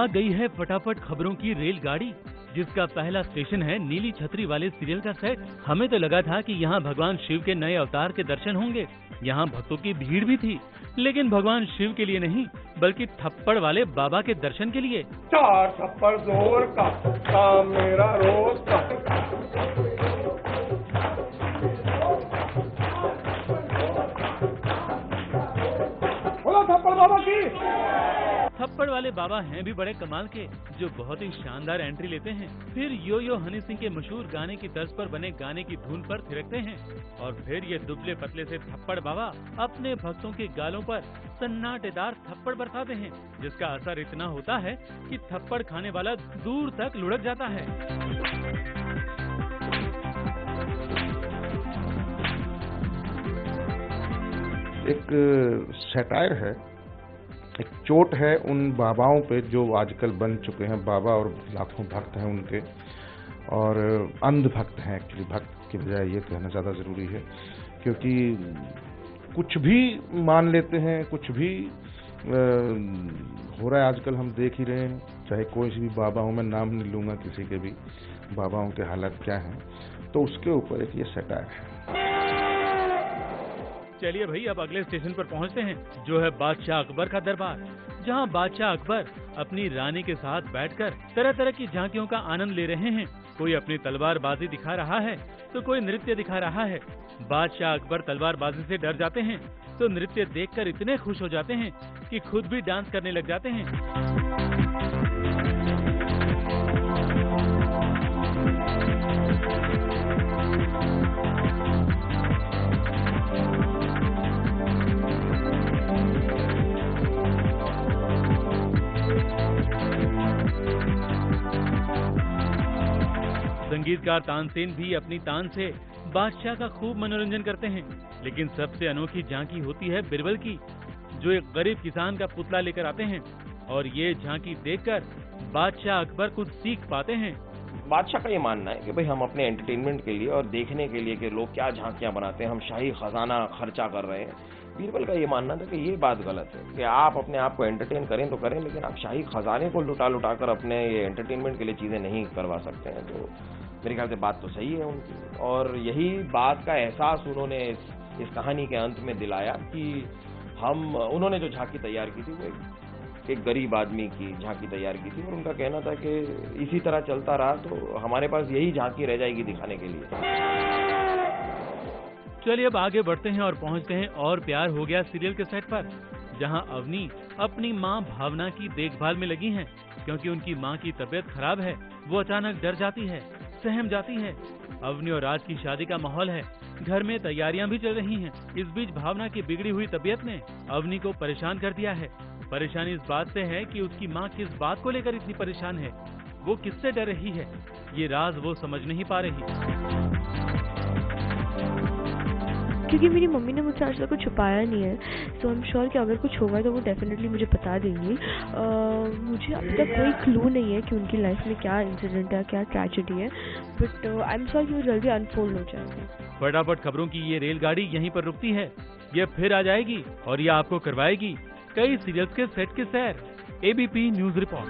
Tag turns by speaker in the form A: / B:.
A: गई है फटाफट खबरों की रेलगाड़ी, जिसका पहला स्टेशन है नीली छतरी वाले सीरियल का सेट। हमें तो लगा था कि यहाँ भगवान शिव के नए अवतार के दर्शन होंगे। यहाँ भक्तों की भीड़ भी थी, लेकिन भगवान शिव के लिए नहीं, बल्कि थप्पड़ वाले बाबा के दर्शन के लिए।
B: 4 थप्पड़ जोर का काम मेरा रोज का। बोलो थप्पड़ बाबा की।
A: थप्पड़ वाले बाबा हैं भी बड़े कमाल के, जो बहुत ही शानदार एंट्री लेते हैं। फिर यो यो हनी सिंह के मशहूर गाने की तर्ज पर बने गाने की धुन पर थिरकते हैं और फिर ये दुबले पतले से थप्पड़ बाबा अपने भक्तों के गालों पर सन्नाटेदार थप्पड़ बरसाते हैं, जिसका असर इतना होता है कि थप्पड़ खाने वाला दूर तक लुढ़क जाता है।
C: एक सैटायर है, एक चोट है उन बाबाओं पे जो आजकल बन चुके हैं बाबा और लाखों भक्त हैं उनके, और अंध भक्त हैं। एक्चुअली भक्त की बजाय ये कहना ज़्यादा ज़रूरी है, क्योंकि कुछ भी मान लेते हैं, कुछ भी हो रहा है आजकल, हम देख ही रहे हैं। चाहे कोई सी भी बाबा हो, मैं नाम नहीं लूँगा किसी के भी, बाबाओं के हालत क्या हैं, तो उसके ऊपर एक ये सैटायर है।
A: चलिए भाई, अब अगले स्टेशन पर पहुंचते हैं, जो है बादशाह अकबर का दरबार, जहां बादशाह अकबर अपनी रानी के साथ बैठकर तरह तरह की झांकियों का आनंद ले रहे हैं। कोई अपनी तलवारबाजी दिखा रहा है तो कोई नृत्य दिखा रहा है। बादशाह अकबर तलवारबाजी से डर जाते हैं तो नृत्य देखकर इतने खुश हो जाते हैं कि खुद भी डांस करने लग जाते हैं। संगीतकार तानसेन भी अपनी तान से बादशाह का खूब मनोरंजन करते हैं, लेकिन सबसे अनोखी झांकी होती है बिरबल की, जो एक गरीब किसान का पुतला लेकर आते हैं, और ये झांकी देखकर बादशाह अकबर कुछ सीख पाते हैं।
D: बादशाह का ये मानना है कि भाई हम अपने एंटरटेनमेंट के लिए और देखने के लिए कि लोग क्या झांकियां बनाते हैं, हम शाही खजाना खर्चा कर रहे हैं। बीरबल का ये मानना था कि ये बात गलत है कि आप अपने आप को एंटरटेन करें तो करें, लेकिन आप शाही खजाने को लुटा कर अपने ये एंटरटेनमेंट के लिए चीजें नहीं करवा सकते हैं। तो मेरे ख्याल से बात तो सही है उनकी, और यही बात का एहसास उन्होंने इस कहानी के अंत में दिलाया कि उन्होंने जो झांकी तैयार की थी वो एक गरीब आदमी की झांकी तैयार की थी, और उनका कहना था कि इसी तरह चलता रहा तो हमारे पास यही झांकी रह जाएगी दिखाने के लिए।
A: चलिए अब आगे बढ़ते हैं और पहुंचते हैं और प्यार हो गया सीरियल के सेट पर, जहां अवनी अपनी मां भावना की देखभाल में लगी हैं, क्योंकि उनकी मां की तबीयत खराब है। वो अचानक डर जाती है, सहम जाती है। अवनी और राज की शादी का माहौल है, घर में तैयारियां भी चल रही हैं। इस बीच भावना की बिगड़ी हुई तबीयत ने अवनी को परेशान कर दिया है। परेशानी इस बात से है कि उसकी मां किस बात को लेकर इतनी परेशान है, वो किससे डर रही है, ये राज वो समझ नहीं पा रही।
E: क्योंकि मेरी मम्मी ने मुझसे आज तक कुछ छुपाया नहीं है, सो आई एम श्योर कि अगर कुछ होगा तो वो डेफिनेटली मुझे बता देंगी। मुझे अब तक कोई क्लू नहीं है कि उनकी लाइफ में क्या इंसिडेंट है, क्या ट्रेजेडी है, बट आई एम श्योर कि वो जल्दी अनफोल्ड हो जाएगा।
A: फटाफट खबरों की ये रेलगाड़ी यहीं पर रुकती है, ये फिर आ जाएगी और ये आपको करवाएगी कई सीरियल्स के सेट की सैर। ABP news report.